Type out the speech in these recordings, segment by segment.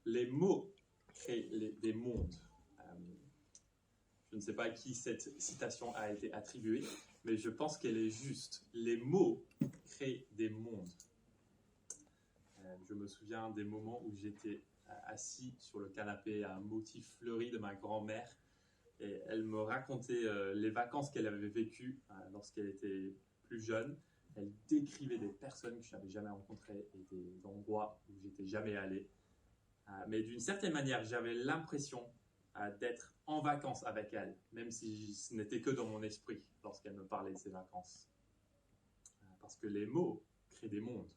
Les mots créent des mondes. Je ne sais pas à qui cette citation a été attribuée, mais je pense qu'elle est juste. Les mots créent des mondes. Je me souviens des moments où j'étais assis sur le canapé à un motif fleuri de ma grand-mère et elle me racontait les vacances qu'elle avait vécues lorsqu'elle était plus jeune. Elle décrivait des personnes que je n'avais jamais rencontrées et des endroits où j'étais jamais allé. Mais d'une certaine manière, j'avais l'impression d'être en vacances avec elle, même si ce n'était que dans mon esprit lorsqu'elle me parlait de ses vacances. Parce que les mots créent des mondes.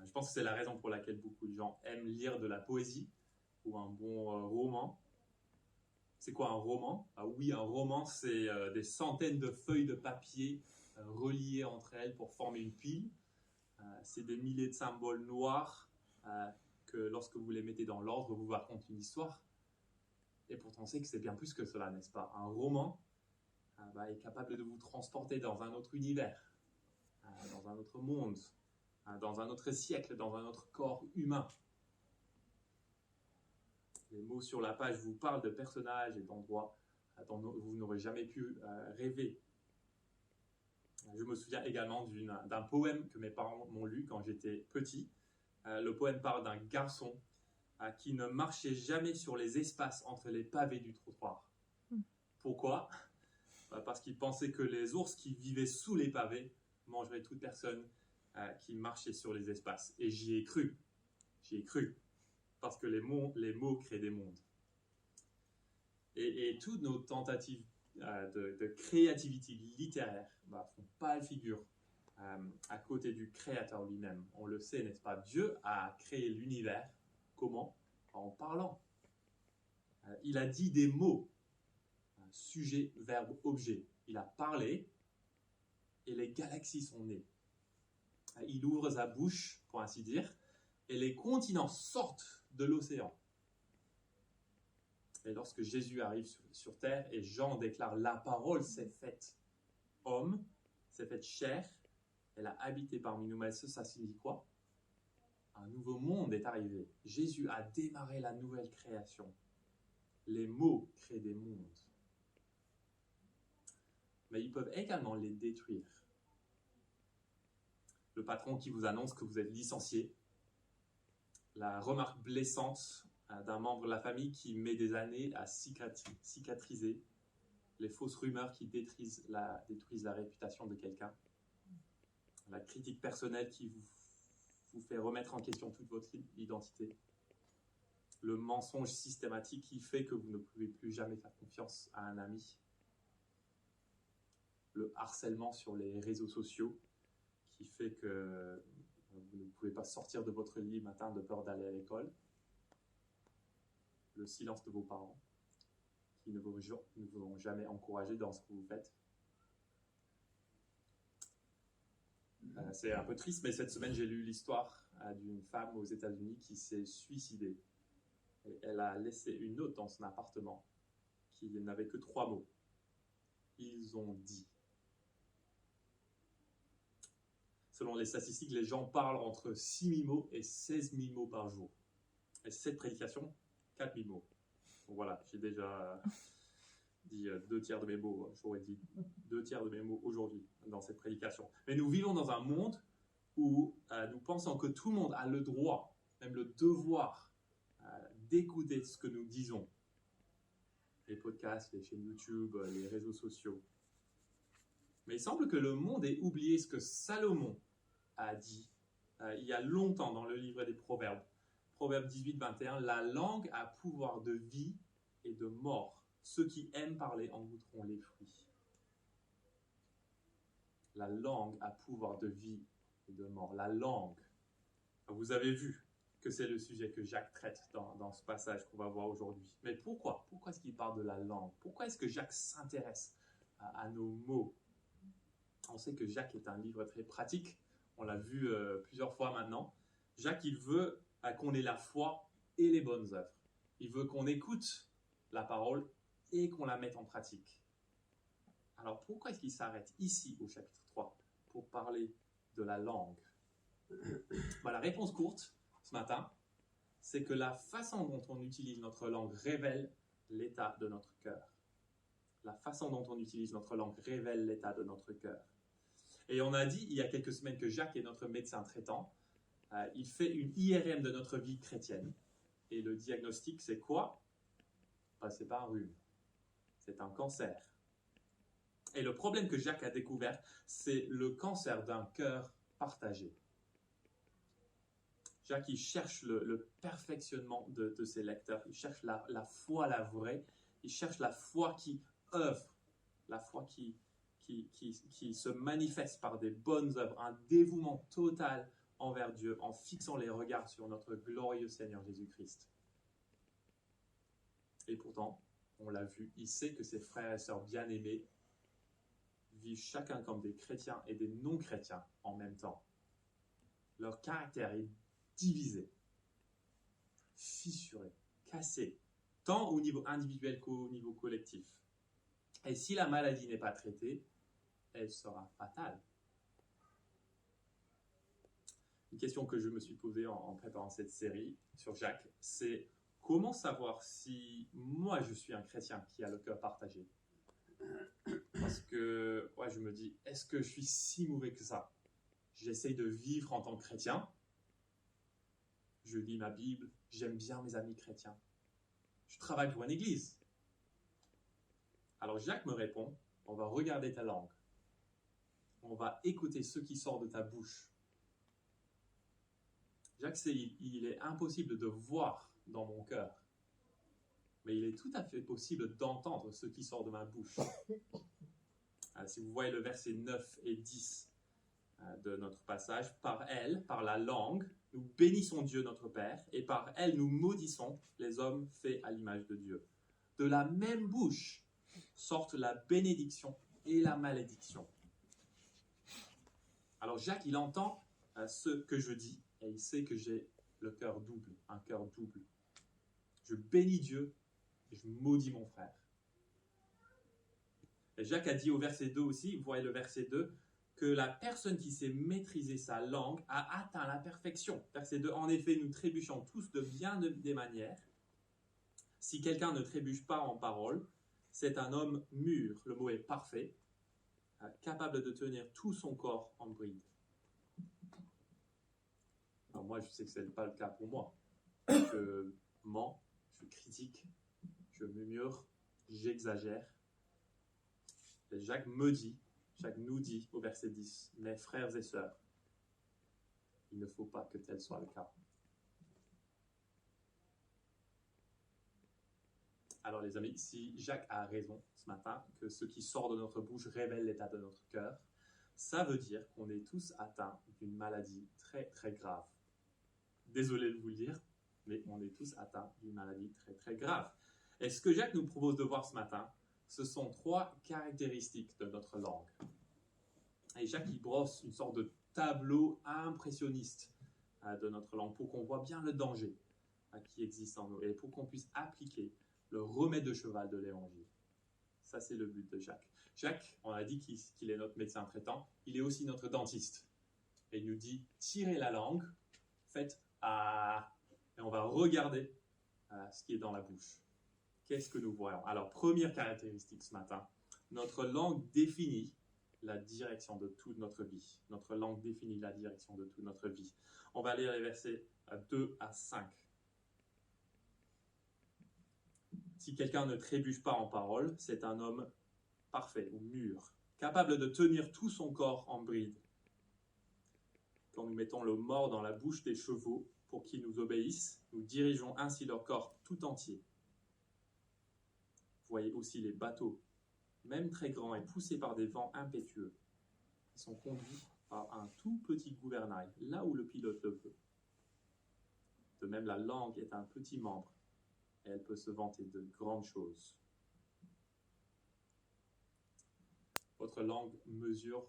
Je pense que c'est la raison pour laquelle beaucoup de gens aiment lire de la poésie ou un bon roman. C'est quoi un roman? Oui, un roman, c'est des centaines de feuilles de papier reliées entre elles pour former une pile. C'est des milliers de symboles noirs que lorsque vous les mettez dans l'ordre, vous racontez une histoire. Et pourtant, on sait que c'est bien plus que cela, n'est-ce pas? Un roman est capable de vous transporter dans un autre univers, dans un autre monde, dans un autre siècle, dans un autre corps humain. Les mots sur la page vous parlent de personnages et d'endroits dont vous n'aurez jamais pu rêver. Je me souviens également d'un poème que mes parents m'ont lu quand j'étais petit. Le poème parle d'un garçon qui ne marchait jamais sur les espaces entre les pavés du trottoir. Pourquoi? Parce qu'il pensait que les ours qui vivaient sous les pavés mangeraient toute personne qui marchait sur les espaces. Et j'y ai cru. J'y ai cru. Parce que les mots créent des mondes. Et toutes nos tentatives de créativité littéraire font pâle figure à côté du Créateur lui-même. On le sait, n'est-ce pas? Dieu a créé l'univers. Comment? En parlant. Il a dit des mots. Sujet, verbe, objet. Il a parlé et les galaxies sont nées. Il ouvre sa bouche, pour ainsi dire, et les continents sortent de l'océan. Et lorsque Jésus arrive sur terre et Jean déclare la parole s'est faite homme, s'est faite chair, elle a habité parmi nous. Mais ça signifie quoi? Un nouveau monde est arrivé. Jésus a démarré la nouvelle création. Les mots créent des mondes. Mais ils peuvent également les détruire. Le patron qui vous annonce que vous êtes licencié, la remarque blessante d'un membre de la famille qui met des années à cicatriser, les fausses rumeurs qui détruisent la réputation de quelqu'un, la critique personnelle qui vous fait remettre en question toute votre identité, le mensonge systématique qui fait que vous ne pouvez plus jamais faire confiance à un ami, le harcèlement sur les réseaux sociaux qui fait que vous ne pouvez pas sortir de votre lit le matin de peur d'aller à l'école, le silence de vos parents qui ne vous ont jamais encouragé dans ce que vous faites. C'est un peu triste, mais cette semaine, j'ai lu l'histoire d'une femme aux États-Unis qui s'est suicidée. Et elle a laissé une note dans son appartement qui n'avait que 3 mots. Ils ont dit. Selon les statistiques, les gens parlent entre 6 000 mots et 16 000 mots par jour. Et cette prédication, 4 000 mots. Donc voilà, j'ai déjà dit 2 tiers de mes mots. J'aurais dit 2 tiers de mes mots aujourd'hui dans cette prédication. Mais nous vivons dans un monde où nous pensons que tout le monde a le droit, même le devoir, d'écouter ce que nous disons. Les podcasts, les chaînes YouTube, les réseaux sociaux. Mais il semble que le monde ait oublié ce que Salomon a dit il y a longtemps dans le livre des Proverbes. Proverbe 18, 21, la langue a pouvoir de vie et de mort. Ceux qui aiment parler en goûteront les fruits. La langue a pouvoir de vie et de mort. La langue. Vous avez vu que c'est le sujet que Jacques traite dans ce passage qu'on va voir aujourd'hui. Mais pourquoi? Pourquoi est-ce qu'il parle de la langue? Pourquoi est-ce que Jacques s'intéresse à nos mots? On sait que Jacques est un livre très pratique. On l'a vu plusieurs fois maintenant. Jacques, il veut qu'on ait la foi et les bonnes œuvres. Il veut qu'on écoute la parole et qu'on la mette en pratique. Alors pourquoi est-ce qu'il s'arrête ici au chapitre 3 pour parler de la langue? La réponse courte ce matin, c'est que la façon dont on utilise notre langue révèle l'état de notre cœur. La façon dont on utilise notre langue révèle l'état de notre cœur. Et on a dit il y a quelques semaines que Jacques est notre médecin traitant. Il fait une IRM de notre vie chrétienne. Et le diagnostic, c'est quoi? C'est pas un rhume, c'est un cancer. Et le problème que Jacques a découvert, c'est le cancer d'un cœur partagé. Jacques, il cherche le perfectionnement de ses lecteurs. Il cherche la foi, la vraie. Il cherche la foi qui œuvre, la foi qui se manifeste par des bonnes œuvres, un dévouement total envers Dieu en fixant les regards sur notre glorieux Seigneur Jésus-Christ. Et pourtant, on l'a vu, il sait que ses frères et sœurs bien-aimés vivent chacun comme des chrétiens et des non-chrétiens en même temps. Leur caractère est divisé, fissuré, cassé, tant au niveau individuel qu'au niveau collectif. Et si la maladie n'est pas traitée, elle sera fatale. Une question que je me suis posée en préparant cette série sur Jacques, c'est comment savoir si moi je suis un chrétien qui a le cœur partagé? Parce que je me dis, est-ce que je suis si mauvais que ça? J'essaye de vivre en tant que chrétien. Je lis ma Bible, j'aime bien mes amis chrétiens. Je travaille pour une église. Alors Jacques me répond, on va regarder ta langue. On va écouter ce qui sort de ta bouche. Jacques sait, il est impossible de voir dans mon cœur, mais il est tout à fait possible d'entendre ce qui sort de ma bouche. Si vous voyez le verset 9 et 10 de notre passage, par elle, par la langue, nous bénissons Dieu notre Père, et par elle nous maudissons les hommes faits à l'image de Dieu. De la même bouche sortent la bénédiction et la malédiction. Alors Jacques, il entend ce que je dis, et il sait que j'ai le cœur double, un cœur double. Je bénis Dieu et je maudis mon frère. Et Jacques a dit au verset 2 aussi, vous voyez le verset 2, que la personne qui sait maîtriser sa langue a atteint la perfection. Verset 2, en effet, nous trébuchons tous de bien des manières. Si quelqu'un ne trébuche pas en parole, c'est un homme mûr, le mot est parfait, capable de tenir tout son corps en bride. Alors moi, je sais que ce n'est pas le cas pour moi. Je mens, je critique, je murmure, j'exagère. Et Jacques nous dit au verset 10, « Mes frères et sœurs, il ne faut pas que tel soit le cas. » Alors les amis, si Jacques a raison ce matin, que ce qui sort de notre bouche révèle l'état de notre cœur, ça veut dire qu'on est tous atteints d'une maladie très très grave. Désolé de vous le dire, mais on est tous atteints d'une maladie très très grave. Et ce que Jacques nous propose de voir ce matin, ce sont 3 caractéristiques de notre langue. Et Jacques, il brosse une sorte de tableau impressionniste de notre langue pour qu'on voit bien le danger qui existe en nous et pour qu'on puisse appliquer le remède de cheval de l'évangile. Ça, c'est le but de Jacques. Jacques, on a dit qu'il est notre médecin traitant, il est aussi notre dentiste. Et il nous dit, tirez la langue, faites « ah » et on va regarder ce qui est dans la bouche. Qu'est-ce que nous voyons? Alors, première caractéristique ce matin, notre langue définit la direction de toute notre vie. Notre langue définit la direction de toute notre vie. On va lire les versets 2 à 5. Si quelqu'un ne trébuche pas en parole, c'est un homme parfait ou mûr, capable de tenir tout son corps en bride. Quand nous mettons le mors dans la bouche des chevaux pour qu'ils nous obéissent, nous dirigeons ainsi leur corps tout entier. Vous voyez aussi les bateaux, même très grands et poussés par des vents impétueux, qui sont conduits par un tout petit gouvernail, là où le pilote le veut. De même, la langue est un petit membre, et elle peut se vanter de grandes choses. Votre langue mesure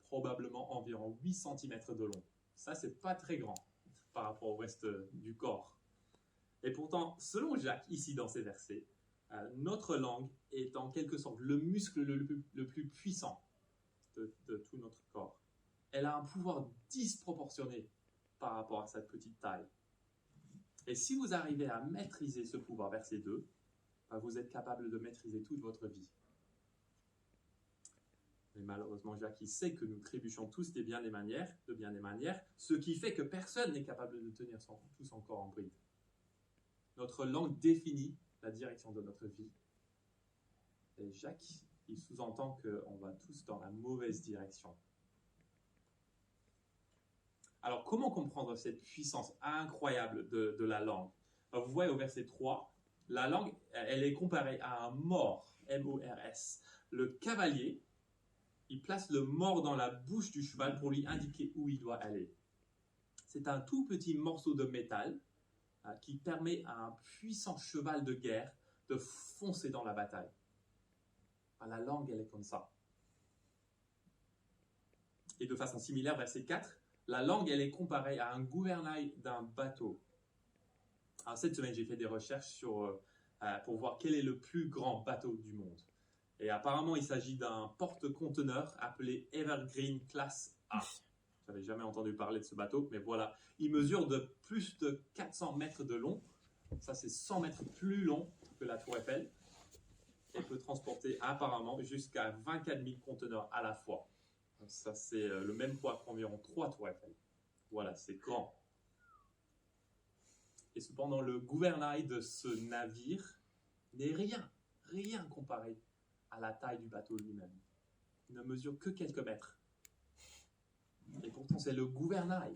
probablement environ 8 cm de long. Ça, c'est pas très grand par rapport au reste du corps. Et pourtant, selon Jacques, ici dans ces versets, notre langue est en quelque sorte le muscle le plus puissant de tout notre corps. Elle a un pouvoir disproportionné par rapport à sa petite taille. Et si vous arrivez à maîtriser ce pouvoir, verset 2, vous êtes capable de maîtriser toute votre vie. Mais malheureusement, Jacques, il sait que nous trébuchons tous de bien des manières, ce qui fait que personne n'est capable de tenir tout son corps en bride. Notre langue définit la direction de notre vie. Et Jacques, il sous-entend qu'on va tous dans la mauvaise direction. Alors, comment comprendre cette puissance incroyable de la langue? Alors, vous voyez au verset 3, la langue, elle est comparée à un mors, M-O-R-S. Le cavalier, il place le mors dans la bouche du cheval pour lui indiquer où il doit aller. C'est un tout petit morceau de métal qui permet à un puissant cheval de guerre de foncer dans la bataille. La langue, elle est comme ça. Et de façon similaire, verset 4, la langue, elle est comparée à un gouvernail d'un bateau. Alors, cette semaine, j'ai fait des recherches pour voir quel est le plus grand bateau du monde. Et apparemment, il s'agit d'un porte-conteneurs appelé Evergreen Class A. Je n'avais jamais entendu parler de ce bateau, mais voilà. Il mesure de plus de 400 mètres de long. Ça, c'est 100 mètres plus long que la Tour Eiffel. Et peut transporter apparemment jusqu'à 24 000 conteneurs à la fois. Donc ça, c'est le même poids qu'environ 3 Tours Eiffel. Voilà, c'est grand. Et cependant, le gouvernail de ce navire n'est rien comparé à la taille du bateau lui-même. Il ne mesure que quelques mètres. Et pourtant, c'est le gouvernail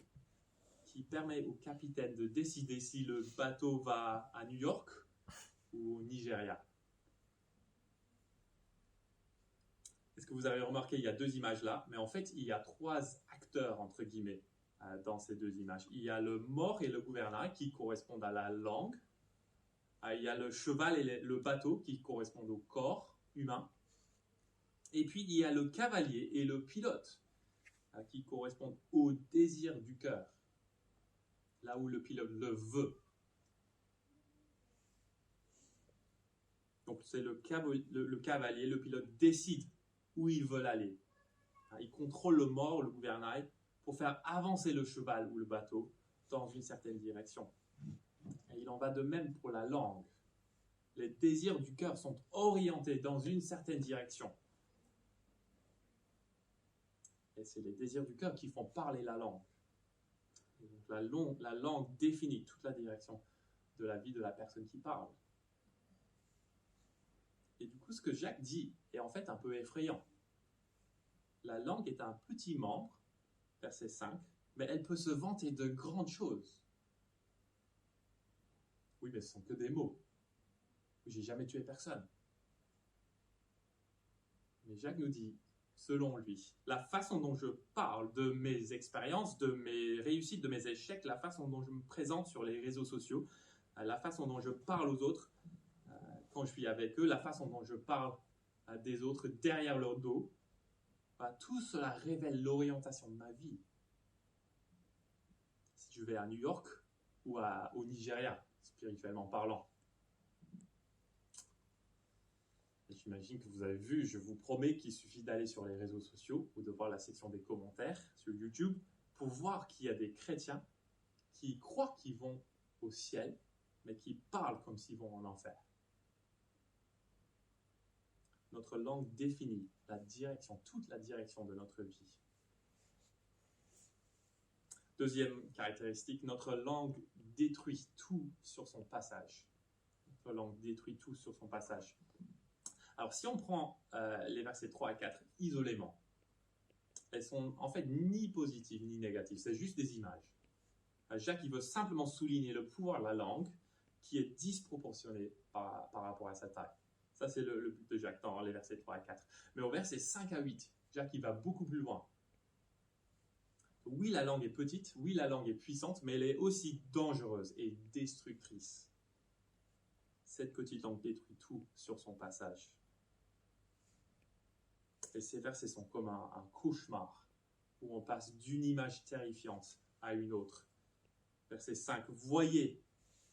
qui permet au capitaine de décider si le bateau va à New York ou au Nigeria. Est-ce que vous avez remarqué, il y a 2 images là, mais en fait, il y a 3 acteurs, entre guillemets, dans ces 2 images. Il y a le mors et le gouvernail qui correspondent à la langue. Il y a le cheval et le bateau qui correspondent au corps humain. Et puis, il y a le cavalier et le pilote qui correspondent au désir du cœur, là où le pilote le veut. Donc, c'est le cavalier, le pilote décide où ils veulent aller. Il contrôle le mors, le gouvernail, pour faire avancer le cheval ou le bateau dans une certaine direction. Et il en va de même pour la langue. Les désirs du cœur sont orientés dans une certaine direction. Et c'est les désirs du cœur qui font parler la langue. Et donc la langue définit toute la direction de la vie de la personne qui parle. Et du coup, ce que Jacques dit est en fait un peu effrayant. La langue est un petit membre, verset 5, mais elle peut se vanter de grandes choses. Oui, mais ce ne sont que des mots. J'ai jamais tué personne. Mais Jacques nous dit, selon lui, la façon dont je parle de mes expériences, de mes réussites, de mes échecs, la façon dont je me présente sur les réseaux sociaux, la façon dont je parle aux autres quand je suis avec eux, la façon dont je parle des autres derrière leur dos, tout cela révèle l'orientation de ma vie. Si je vais à New York ou au Nigeria, spirituellement parlant. Et j'imagine que vous avez vu, je vous promets qu'il suffit d'aller sur les réseaux sociaux ou de voir la section des commentaires sur YouTube pour voir qu'il y a des chrétiens qui croient qu'ils vont au ciel, mais qui parlent comme s'ils vont en enfer. Notre langue définit la direction, toute la direction de notre vie. Deuxième caractéristique, notre langue détruit tout sur son passage. Notre langue détruit tout sur son passage. Alors, si on prend les versets 3 à 4 isolément, elles sont en fait ni positives ni négatives, c'est juste des images. Jacques, il veut simplement souligner le pouvoir de la langue qui est disproportionné par rapport à sa taille. Ça, c'est le but de Jacques dans les versets 3 à 4. Mais au verset 5 à 8, Jacques, il va beaucoup plus loin. Oui, la langue est petite, oui, la langue est puissante, mais elle est aussi dangereuse et destructrice. Cette petite langue détruit tout sur son passage. Et ces versets sont comme un cauchemar, où on passe d'une image terrifiante à une autre. Verset 5, voyez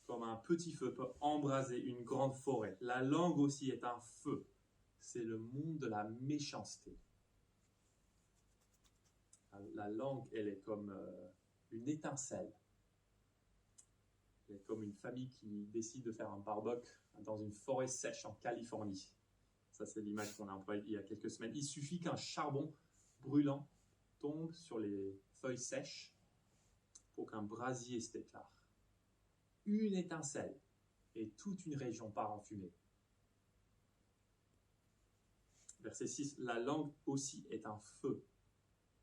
comme un petit feu peut embraser une grande forêt. La langue aussi est un feu. C'est le monde de la méchanceté. La langue, elle est comme une étincelle. C'est comme une famille qui décide de faire un barbecue dans une forêt sèche en Californie. Ça, c'est l'image qu'on a employée il y a quelques semaines. Il suffit qu'un charbon brûlant tombe sur les feuilles sèches pour qu'un brasier se déclare. Une étincelle et toute une région part en fumée. Verset 6, la langue aussi est un feu.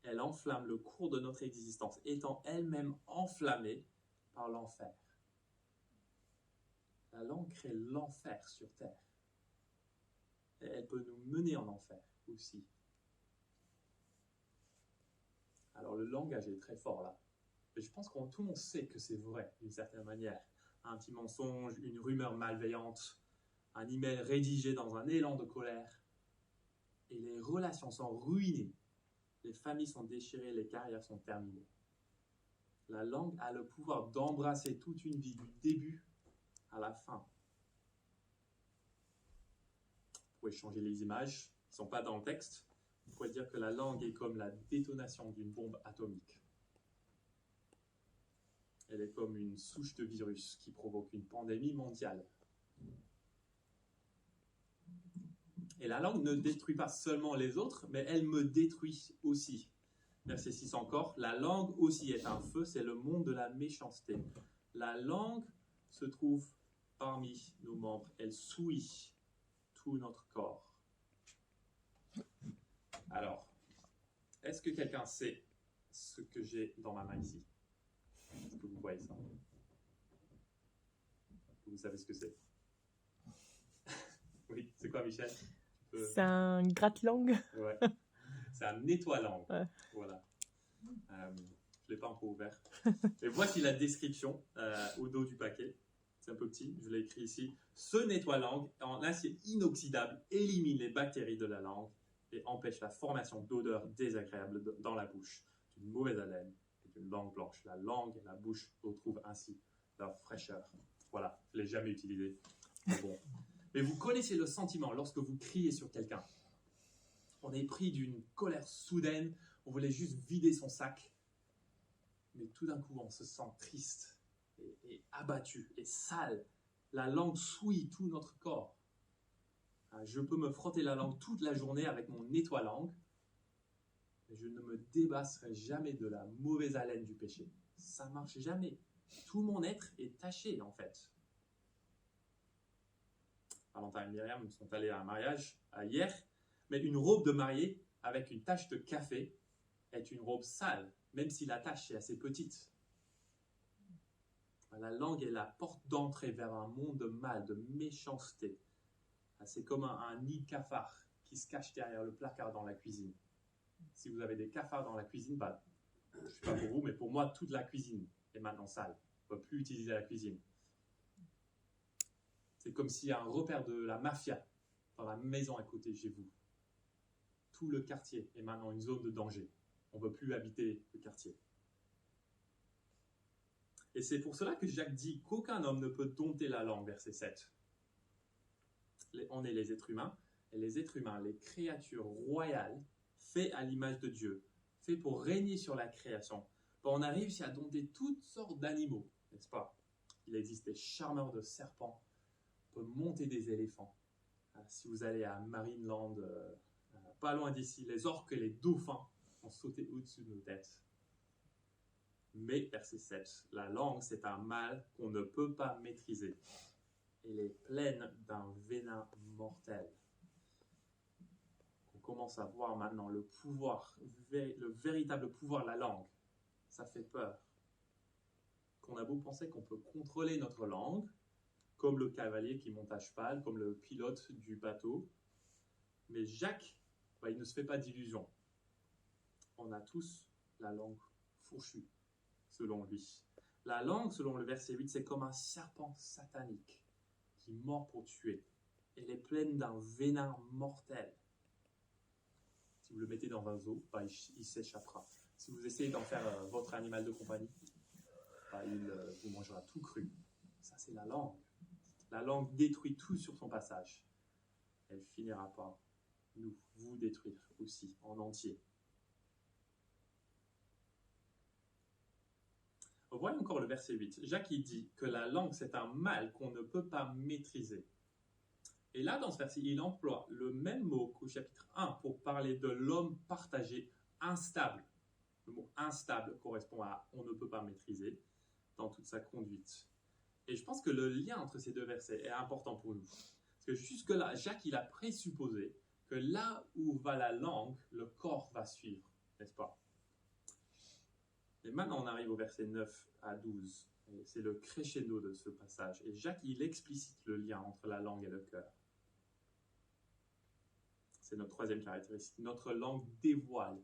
Elle enflamme le cours de notre existence, étant elle-même enflammée par l'enfer. La langue crée l'enfer sur terre. Et elle peut nous mener en enfer aussi. Alors le langage est très fort là. Et je pense que tout le monde sait que c'est vrai d'une certaine manière. Un petit mensonge, une rumeur malveillante, un email rédigé dans un élan de colère. Et les relations sont ruinées. Les familles sont déchirées, les carrières sont terminées. La langue a le pouvoir d'embrasser toute une vie, du début à la fin. Vous pouvez changer les images, qui ne sont pas dans le texte. Vous pouvez dire que la langue est comme la détonation d'une bombe atomique. Elle est comme une souche de virus qui provoque une pandémie mondiale. Et la langue ne détruit pas seulement les autres, mais elle me détruit aussi. Verset 6 encore, la langue aussi est un feu, c'est le monde de la méchanceté. La langue se trouve parmi nos membres, elle souille tout notre corps. Alors, est-ce que quelqu'un sait ce que j'ai dans ma main ici? Est-ce que vous voyez ça? Vous savez ce que c'est? Oui, c'est quoi, Michel? C'est un gratte-langue. Ouais. C'est un nettoie-langue. Ouais. Voilà. Je ne l'ai pas encore ouvert. Et voici la description au dos du paquet. C'est un peu petit, je l'ai écrit ici. Ce nettoie-langue en acier inoxydable élimine les bactéries de la langue et empêche la formation d'odeurs désagréables dans la bouche, d'une mauvaise haleine et d'une langue blanche. La langue et la bouche retrouvent ainsi leur fraîcheur. Voilà, je ne l'ai jamais utilisé. Mais bon. Mais vous connaissez le sentiment lorsque vous criez sur quelqu'un. On est pris d'une colère soudaine, on voulait juste vider son sac. Mais tout d'un coup, on se sent triste et abattu et sale. La langue souille tout notre corps. Je peux me frotter la langue toute la journée avec mon nettoie-langue, mais je ne me débasserai jamais de la mauvaise haleine du péché. Ça ne marche jamais. Tout mon être est taché, en fait. Valentin et Myriam sont allés à un mariage hier, mais une robe de mariée avec une tache de café est une robe sale, même si la tache est assez petite. La langue est la porte d'entrée vers un monde de mal, de méchanceté. C'est comme un nid de cafard qui se cache derrière le placard dans la cuisine. Si vous avez des cafards dans la cuisine, je ne sais pas pour vous, mais pour moi, toute la cuisine est maintenant sale. On ne peut plus utiliser la cuisine. C'est comme s'il y a un repère de la mafia dans la maison à côté de chez vous. Tout le quartier est maintenant une zone de danger. On ne veut plus habiter le quartier. Et c'est pour cela que Jacques dit qu'aucun homme ne peut dompter la langue, verset 7. On est les êtres humains, et les êtres humains, les créatures royales, faits à l'image de Dieu, faits pour régner sur la création. On a réussi à dompter toutes sortes d'animaux, n'est-ce pas? Il existe des charmeurs de serpents, on peut monter des éléphants. Si vous allez à Marineland, pas loin d'ici, les orques et les dauphins ont sauté au-dessus de nos têtes. Mais, verset 7, la langue, c'est un mal qu'on ne peut pas maîtriser. Elle est pleine d'un venin mortel. On commence à voir maintenant le pouvoir, le véritable pouvoir de la langue. Ça fait peur. Qu'on a beau penser qu'on peut contrôler notre langue, comme le cavalier qui monte à cheval, comme le pilote du bateau. Mais Jacques, il ne se fait pas d'illusions. On a tous la langue fourchue, selon lui. La langue, selon le verset 8, c'est comme un serpent satanique qui mord pour tuer. Elle est pleine d'un venin mortel. Si vous le mettez dans un zoo, il s'échappera. Si vous essayez d'en faire votre animal de compagnie, il vous mangera tout cru. Ça, c'est la langue. La langue détruit tout sur son passage. Elle finira par vous détruire aussi, en entier. Voyons encore le verset 8. Jacques, il dit que la langue, c'est un mal qu'on ne peut pas maîtriser. Et là, dans ce verset, il emploie le même mot qu'au chapitre 1 pour parler de l'homme partagé, instable. Le mot instable correspond à on ne peut pas maîtriser dans toute sa conduite. Et je pense que le lien entre ces deux versets est important pour nous. Parce que jusque-là, Jacques, il a présupposé que là où va la langue, le corps va suivre, n'est-ce pas? Et maintenant, on arrive au verset 9 à 12. Et c'est le crescendo de ce passage. Et Jacques, il explicite le lien entre la langue et le cœur. C'est notre troisième caractéristique. Notre langue dévoile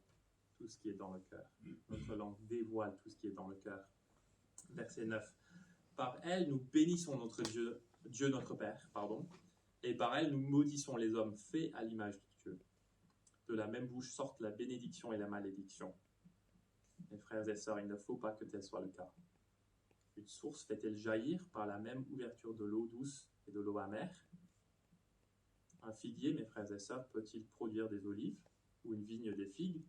tout ce qui est dans le cœur. Notre langue dévoile tout ce qui est dans le cœur. Verset 9. Par elle, nous bénissons notre Dieu, Dieu notre Père, et par elle, nous maudissons les hommes faits à l'image de Dieu. De la même bouche sortent la bénédiction et la malédiction. Mes frères et sœurs, il ne faut pas que tel soit le cas. Une source fait-elle jaillir par la même ouverture de l'eau douce et de l'eau amère? Un figuier, mes frères et sœurs, peut-il produire des olives ou une vigne des figues?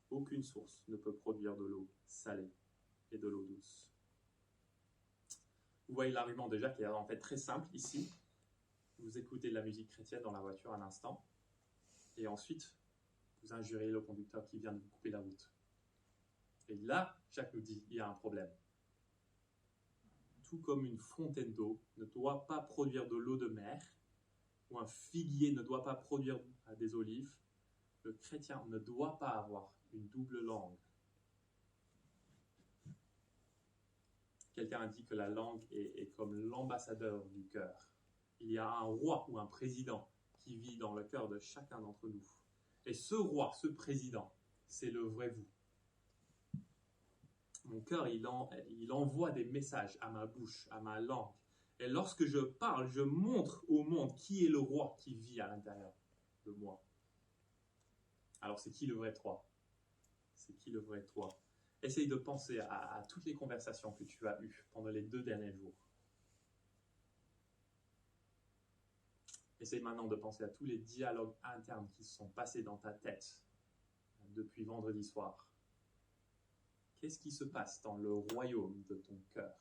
Aucune source ne peut produire de l'eau salée et de l'eau douce. Vous voyez l'argument de Jacques qui est en fait très simple ici. Vous écoutez de la musique chrétienne dans la voiture un instant, et ensuite, vous injuriez le conducteur qui vient de vous couper la route. Et là, Jacques nous dit, il y a un problème. Tout comme une fontaine d'eau ne doit pas produire de l'eau de mer, ou un figuier ne doit pas produire des olives, le chrétien ne doit pas avoir une double langue. Quelqu'un a dit que la langue est comme l'ambassadeur du cœur. Il y a un roi ou un président qui vit dans le cœur de chacun d'entre nous. Et ce roi, ce président, c'est le vrai vous. Mon cœur, il envoie des messages à ma bouche, à ma langue. Et lorsque je parle, je montre au monde qui est le roi qui vit à l'intérieur de moi. Alors, c'est qui le vrai toi? C'est qui le vrai toi? Essaye de penser à toutes les conversations que tu as eues pendant les 2 derniers jours. Essaye maintenant de penser à tous les dialogues internes qui se sont passés dans ta tête depuis vendredi soir. Qu'est-ce qui se passe dans le royaume de ton cœur?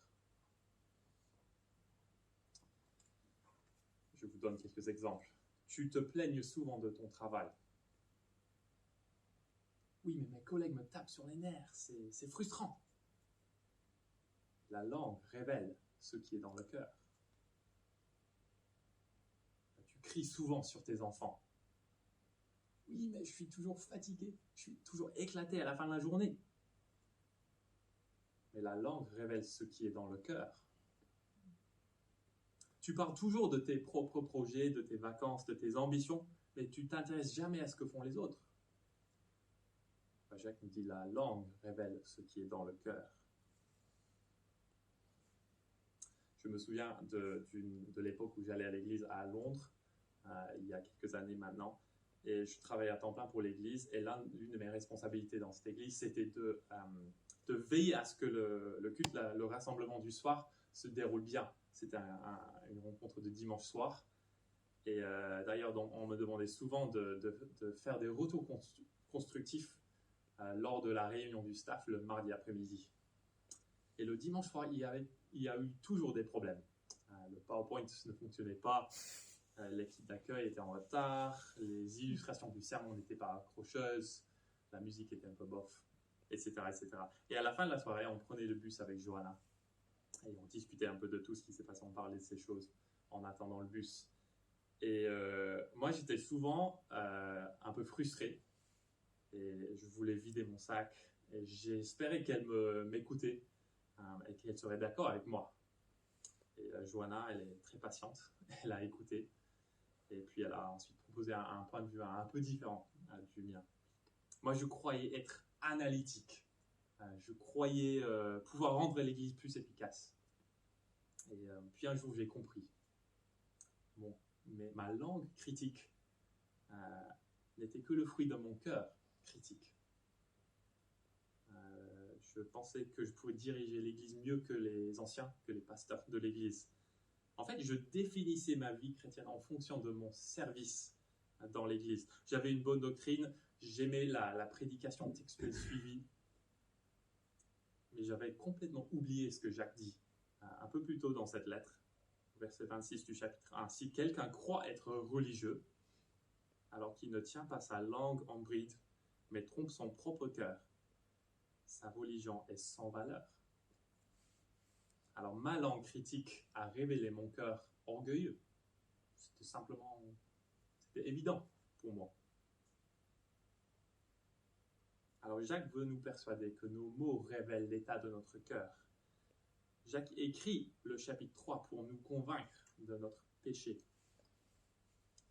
Je vous donne quelques exemples. Tu te plaignes souvent de ton travail. Oui, mais mes collègues me tapent sur les nerfs, c'est frustrant. La langue révèle ce qui est dans le cœur. Tu cries souvent sur tes enfants. Oui, mais je suis toujours fatigué, je suis toujours éclaté à la fin de la journée. Mais la langue révèle ce qui est dans le cœur. Tu parles toujours de tes propres projets, de tes vacances, de tes ambitions, mais tu ne t'intéresses jamais à ce que font les autres. Jacques nous dit, la langue révèle ce qui est dans le cœur. Je me souviens de l'époque où j'allais à l'église à Londres, il y a quelques années maintenant, et je travaillais à temps plein pour l'église, et l'une de mes responsabilités dans cette église, c'était de veiller à ce que le culte, le rassemblement du soir se déroule bien. C'était une rencontre de dimanche soir, et d'ailleurs, on me demandait souvent de faire des retours constructifs lors de la réunion du staff le mardi après-midi. Et le dimanche soir, il y a eu toujours des problèmes. Le PowerPoint ne fonctionnait pas, l'équipe d'accueil était en retard, les illustrations du sermon n'étaient pas accrocheuses, la musique était un peu bof, etc., etc. Et à la fin de la soirée, on prenait le bus avec Johanna et on discutait un peu de tout ce qui s'est passé, on parlait de ces choses en attendant le bus. Et moi, j'étais souvent un peu frustré et je voulais vider mon sac et j'espérais qu'elle m'écoutait et qu'elle serait d'accord avec moi. Et Johanna, elle est très patiente, elle a écouté et puis elle a ensuite proposé un point de vue un peu différent du mien. Moi, je croyais être analytique, je croyais pouvoir rendre l'église plus efficace. Et puis un jour, j'ai compris. Mais ma langue critique n'était que le fruit de mon cœur critique. Je pensais que je pouvais diriger l'église mieux que les anciens, que les pasteurs de l'église. En fait, je définissais ma vie chrétienne en fonction de mon service dans l'église. J'avais une bonne doctrine, j'aimais la prédication textuelle suivie. Mais j'avais complètement oublié ce que Jacques dit un peu plus tôt dans cette lettre, verset 26 du chapitre 1. Si quelqu'un croit être religieux, alors qu'il ne tient pas sa langue en bride, mais trompe son propre cœur, sa religion est sans valeur. Alors ma langue critique a révélé mon cœur orgueilleux. C'était évident pour moi. Alors Jacques veut nous persuader que nos mots révèlent l'état de notre cœur. Jacques écrit le chapitre 3 pour nous convaincre de notre péché.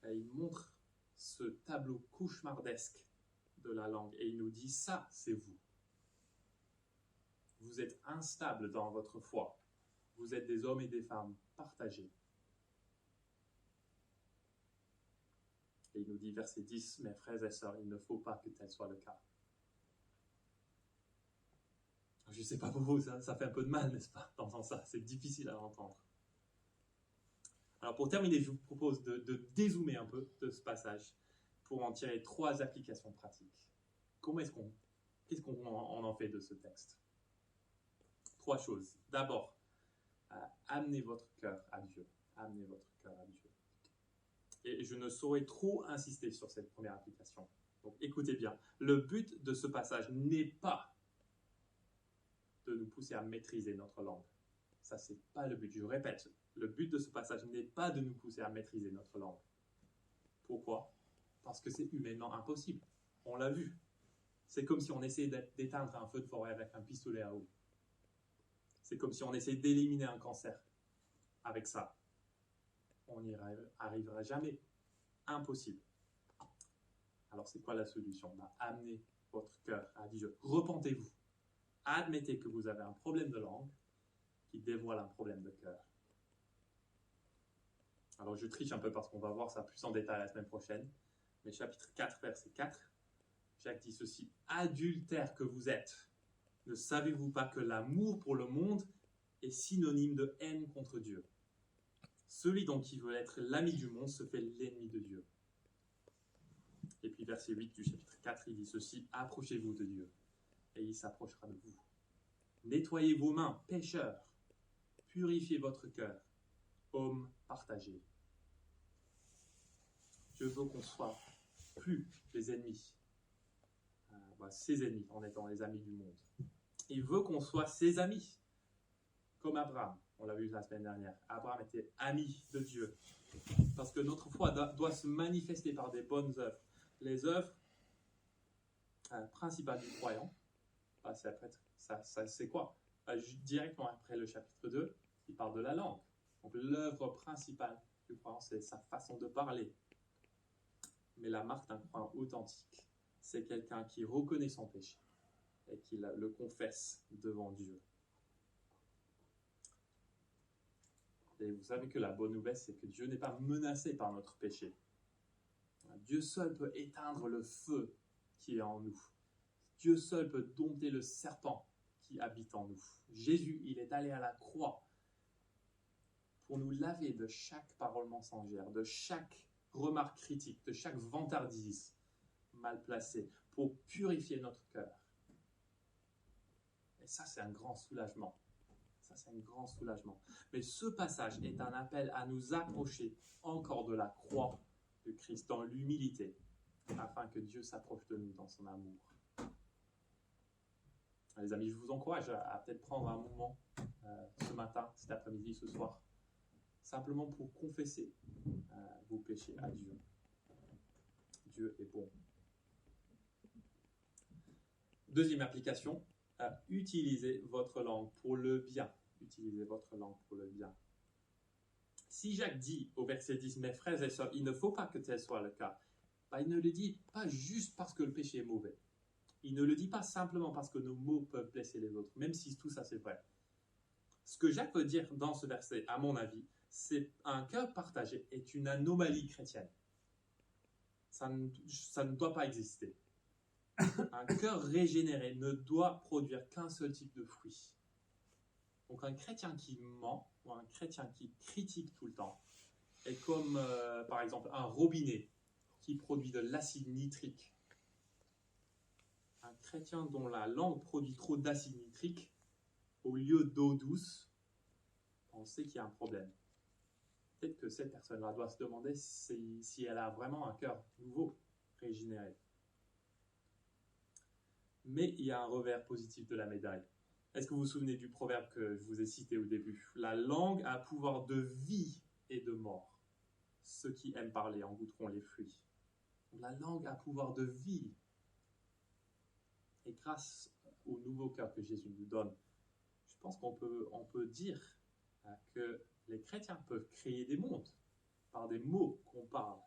Et il montre ce tableau cauchemardesque de la langue et il nous dit ça, c'est vous. Vous êtes instables dans votre foi. Vous êtes des hommes et des femmes partagés. Et il nous dit, verset 10, mes frères et sœurs, il ne faut pas que tel soit le cas. Je ne sais pas pour vous, ça fait un peu de mal, n'est-ce pas, d'entendre ça. C'est difficile à entendre. Alors pour terminer, je vous propose de dézoomer un peu de ce passage pour en tirer 3 applications pratiques. Qu'est-ce qu'on en fait de ce texte? 3 choses. D'abord, amenez votre cœur à Dieu. Amenez votre cœur à Dieu. Et je ne saurais trop insister sur cette première application. Donc écoutez bien, le but de ce passage n'est pas de nous pousser à maîtriser notre langue. Ça, c'est pas le but. Je répète, le but de ce passage n'est pas de nous pousser à maîtriser notre langue. Pourquoi? Parce que c'est humainement impossible. On l'a vu. C'est comme si on essayait d'éteindre un feu de forêt avec un pistolet à eau. C'est comme si on essayait d'éliminer un cancer avec ça. On n'y arrivera jamais. Impossible. Alors, c'est quoi la solution? Amenez votre cœur à Dieu. Repentez-vous. Admettez que vous avez un problème de langue qui dévoile un problème de cœur. Alors, je triche un peu parce qu'on va voir ça plus en détail la semaine prochaine. Mais chapitre 4, verset 4, Jacques dit ceci. Adultères que vous êtes, ne savez-vous pas que l'amour pour le monde est synonyme de haine contre Dieu? Celui donc qui veut être l'ami du monde se fait l'ennemi de Dieu. Et puis verset 8 du chapitre 4, il dit ceci. Approchez-vous de Dieu et il s'approchera de vous. Nettoyez vos mains, pécheurs. Purifiez votre cœur, hommes partagés. Je veux qu'on soit plus les ennemis, ses ennemis en étant les amis du monde. Il veut qu'on soit ses amis, comme Abraham. On l'a vu la semaine dernière. Abraham était ami de Dieu. Parce que notre foi doit se manifester par des bonnes œuvres. Les œuvres principales du croyant, c'est quoi? Directement après le chapitre 2, il parle de la langue. Donc l'œuvre principale du croyant, c'est sa façon de parler. Mais la marque d'un croyant authentique, c'est quelqu'un qui reconnaît son péché et qui le confesse devant Dieu. Et vous savez que la bonne nouvelle, c'est que Dieu n'est pas menacé par notre péché. Dieu seul peut éteindre le feu qui est en nous. Dieu seul peut dompter le serpent qui habite en nous. Jésus, il est allé à la croix pour nous laver de chaque parole mensongère, de chaque remarque critique, de chaque vantardise mal placée, pour purifier notre cœur. Et ça, c'est un grand soulagement. Ça, c'est un grand soulagement. Mais ce passage est un appel à nous approcher encore de la croix de Christ dans l'humilité, afin que Dieu s'approche de nous dans son amour. Les amis, je vous encourage à peut-être prendre un moment ce matin, cet après-midi, ce soir, simplement pour confesser vos péchés à Dieu. Dieu est bon. Deuxième application, utilisez votre langue pour le bien. Utilisez votre langue pour le bien. Si Jacques dit au verset 10, mes frères et sœurs, il ne faut pas que tel soit le cas, il ne le dit pas juste parce que le péché est mauvais. Il ne le dit pas simplement parce que nos mots peuvent blesser les autres, même si tout ça c'est vrai. Ce que Jacques veut dire dans ce verset, à mon avis, c'est un cœur partagé est une anomalie chrétienne. Ça ne doit pas exister. Un cœur régénéré ne doit produire qu'un seul type de fruit. Donc un chrétien qui ment ou un chrétien qui critique tout le temps est comme par exemple un robinet qui produit de l'acide nitrique. Un chrétien dont la langue produit trop d'acide nitrique au lieu d'eau douce, on sait qu'il y a un problème. Peut-être que cette personne-là doit se demander si elle a vraiment un cœur nouveau, régénéré. Mais il y a un revers positif de la médaille. Est-ce que vous vous souvenez du proverbe que je vous ai cité au début? La langue a pouvoir de vie et de mort. Ceux qui aiment parler en goûteront les fruits. La langue a pouvoir de vie. Et grâce au nouveau cœur que Jésus nous donne, je pense qu'on peut dire que les chrétiens peuvent créer des mondes par des mots qu'on parle.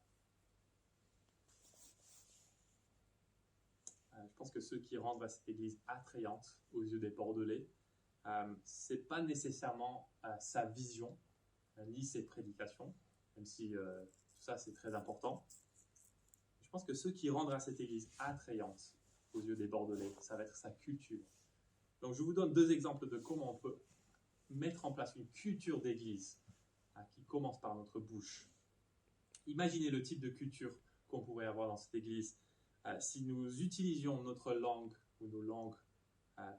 Je pense que ceux qui rendent à cette église attrayante aux yeux des Bordelais, ce n'est pas nécessairement sa vision, ni ses prédications, même si tout ça c'est très important. Je pense que ceux qui rendent à cette église attrayante aux yeux des Bordelais, ça va être sa culture. Donc je vous donne 2 exemples de comment on peut mettre en place une culture d'église qui commence par notre bouche. Imaginez le type de culture qu'on pourrait avoir dans cette église si nous utilisions notre langue ou nos langues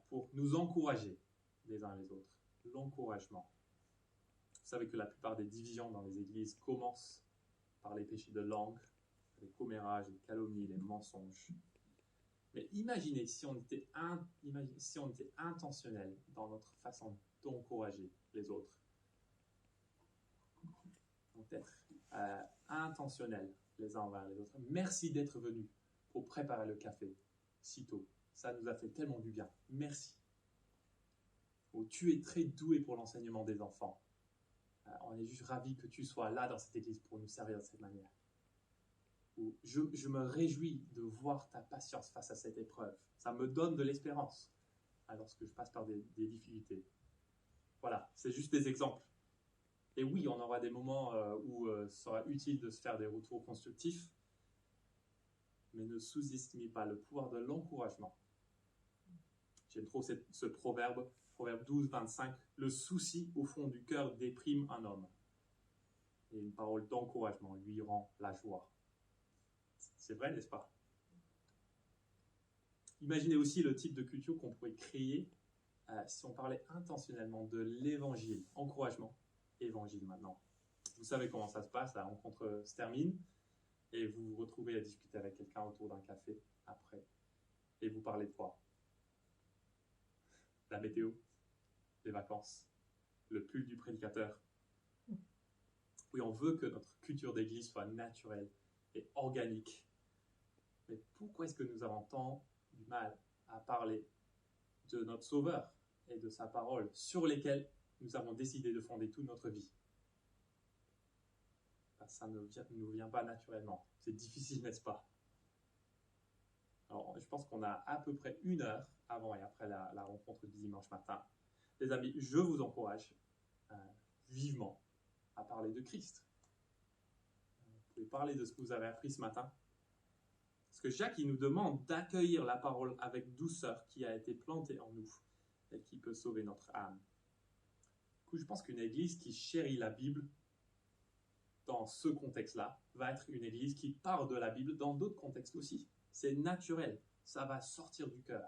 pour nous encourager les uns les autres. L'encouragement. Vous savez que la plupart des divisions dans les églises commencent par les péchés de langue, les commérages, les calomnies, les mensonges. Mais imaginez si on était intentionnel dans notre façon d'encourager les autres. Donc être intentionnel les uns envers les autres. Merci d'être venu pour préparer le café si tôt. Ça nous a fait tellement du bien. Merci. Ou tu es très doué pour l'enseignement des enfants. On est juste ravis que tu sois là dans cette église pour nous servir de cette manière. Ou je me réjouis de voir ta patience face à cette épreuve. Ça me donne de l'espérance lorsque je passe par des difficultés. Voilà, c'est juste des exemples. Et oui, on aura des moments où ce sera utile de se faire des retours constructifs, mais ne sous-estimez pas le pouvoir de l'encouragement. J'aime trop ce proverbe 12, 25. Le souci au fond du cœur déprime un homme. Et une parole d'encouragement lui rend la joie. C'est vrai, n'est-ce pas? Imaginez aussi le type de culture qu'on pourrait créer si on parlait intentionnellement de l'évangile. Encouragement, évangile maintenant. Vous savez comment ça se passe, la rencontre se termine et vous vous retrouvez à discuter avec quelqu'un autour d'un café après et vous parlez de quoi? La météo, les vacances, le pull du prédicateur. Oui, on veut que notre culture d'église soit naturelle et organique. Mais pourquoi est-ce que nous avons tant du mal à parler de notre Sauveur et de sa parole sur lesquelles nous avons décidé de fonder toute notre vie? Ça ne nous vient pas naturellement. C'est difficile, n'est-ce pas? Alors, je pense qu'on a à peu près 1 heure avant et après la rencontre du dimanche matin. Les amis, je vous encourage vivement à parler de Christ. Vous pouvez parler de ce que vous avez appris ce matin. Parce que Jacques, il nous demande d'accueillir la parole avec douceur qui a été plantée en nous et qui peut sauver notre âme. Du coup, je pense qu'une église qui chérit la Bible dans ce contexte-là va être une église qui parle de la Bible dans d'autres contextes aussi. C'est naturel, ça va sortir du cœur.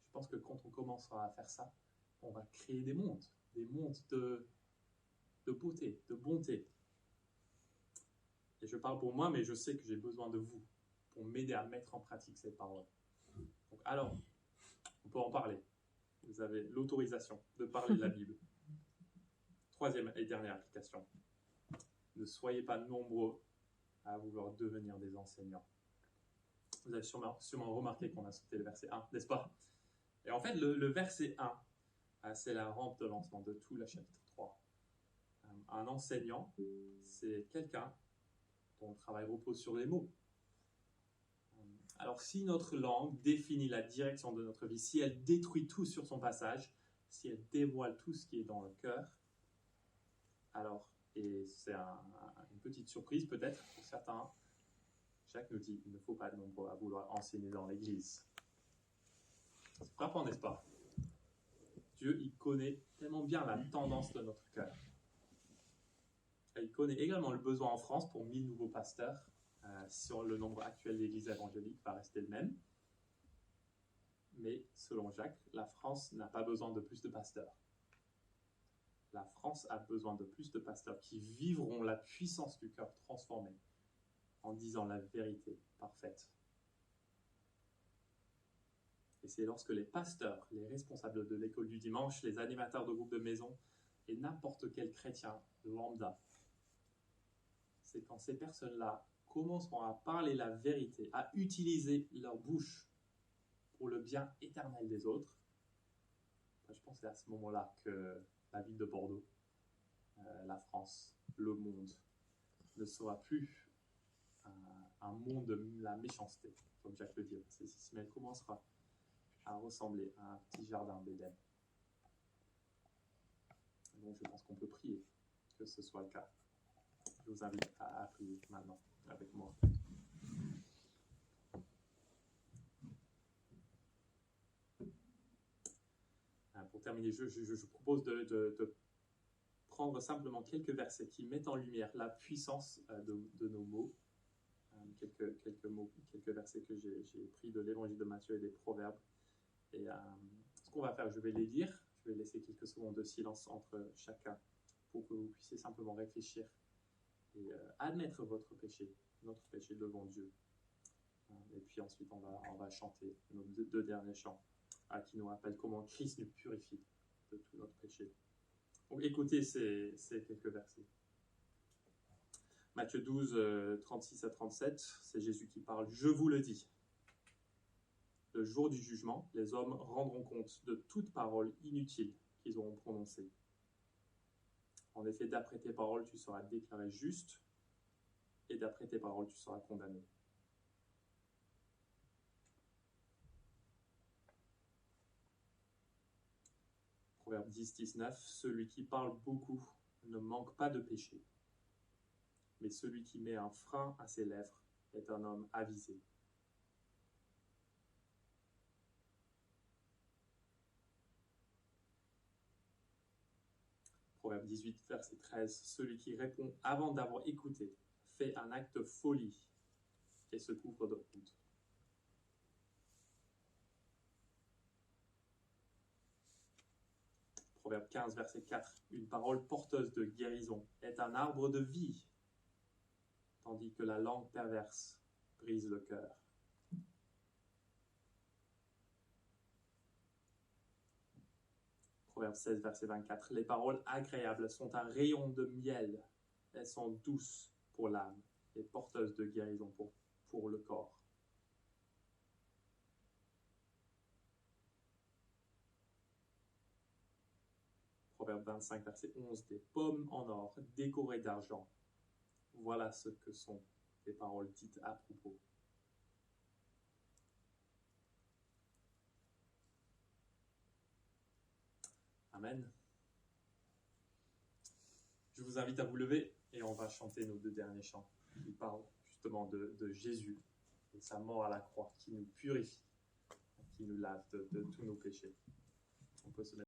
Je pense que quand on commencera à faire ça, on va créer des mondes de beauté, de bonté. Et je parle pour moi, mais je sais que j'ai besoin de vous pour m'aider à mettre en pratique ces paroles. Donc, alors, on peut en parler. Vous avez l'autorisation de parler de la Bible. 3e et dernière application. Ne soyez pas nombreux à vouloir devenir des enseignants. Vous avez sûrement remarqué qu'on a sauté le verset 1, n'est-ce pas? Et en fait, le verset 1, c'est la rampe de lancement de tout le chapitre 3. Un enseignant, c'est quelqu'un dont le travail repose sur les mots. Alors, si notre langue définit la direction de notre vie, si elle détruit tout sur son passage, si elle dévoile tout ce qui est dans le cœur, alors, et c'est une petite surprise peut-être pour certains, Jacques nous dit qu'il ne faut pas de nombreux à vouloir enseigner dans l'Église. C'est frappant, n'est-ce pas? Dieu, il connaît tellement bien la tendance de notre cœur. Et il connaît également le besoin en France pour 1000 nouveaux pasteurs, si le nombre actuel d'églises évangéliques va rester le même. Mais selon Jacques, la France n'a pas besoin de plus de pasteurs. La France a besoin de plus de pasteurs qui vivront la puissance du cœur transformé en disant la vérité parfaite. Et c'est lorsque les pasteurs, les responsables de l'école du dimanche, les animateurs de groupes de maison et n'importe quel chrétien lambda, c'est quand ces personnes-là commenceront à parler la vérité, à utiliser leur bouche pour le bien éternel des autres. Je pense que c'est à ce moment-là que la ville de Bordeaux, la France, le monde, ne sera plus un monde de la méchanceté, comme Jacques le dit, verset 6, mais elle commencera à ressembler à un petit jardin d'Éden. Donc je pense qu'on peut prier que ce soit le cas. Je vous invite à prier maintenant avec moi. Pour terminer, je propose de prendre simplement quelques versets qui mettent en lumière la puissance de nos mots. Quelques mots, quelques versets que j'ai pris de l'évangile de Matthieu et des proverbes. Et ce qu'on va faire, je vais les lire, je vais laisser quelques secondes de silence entre chacun pour que vous puissiez simplement réfléchir et admettre votre péché, notre péché devant Dieu. Et puis ensuite, on va chanter nos deux derniers chants qui nous rappellent comment Christ nous purifie de tout notre péché. Donc écoutez ces quelques versets. Matthieu 12, 36 à 37, c'est Jésus qui parle. « Je vous le dis, le jour du jugement, les hommes rendront compte de toute parole inutile qu'ils auront prononcée. En effet, d'après tes paroles, tu seras déclaré juste, et d'après tes paroles, tu seras condamné. » Proverbe 10, 19, « Celui qui parle beaucoup ne manque pas de péché, mais celui qui met un frein à ses lèvres est un homme avisé. » Proverbe 18, verset 13, « Celui qui répond avant d'avoir écouté fait un acte de folie et se couvre de honte. » Proverbe 15, verset 4, « Une parole porteuse de guérison est un arbre de vie, tandis que la langue perverse brise le cœur. » Proverbe 16, verset 24, « Les paroles agréables sont un rayon de miel, elles sont douces pour l'âme et porteuses de guérison pour le corps. » Proverbe 25, verset 11, « Des pommes en or décorées d'argent, voilà ce que sont les paroles dites à propos. » Amen. Je vous invite à vous lever et on va chanter nos deux derniers chants qui parlent justement de Jésus et sa mort à la croix qui nous purifie, qui nous lave de tous nos péchés. On peut se mettre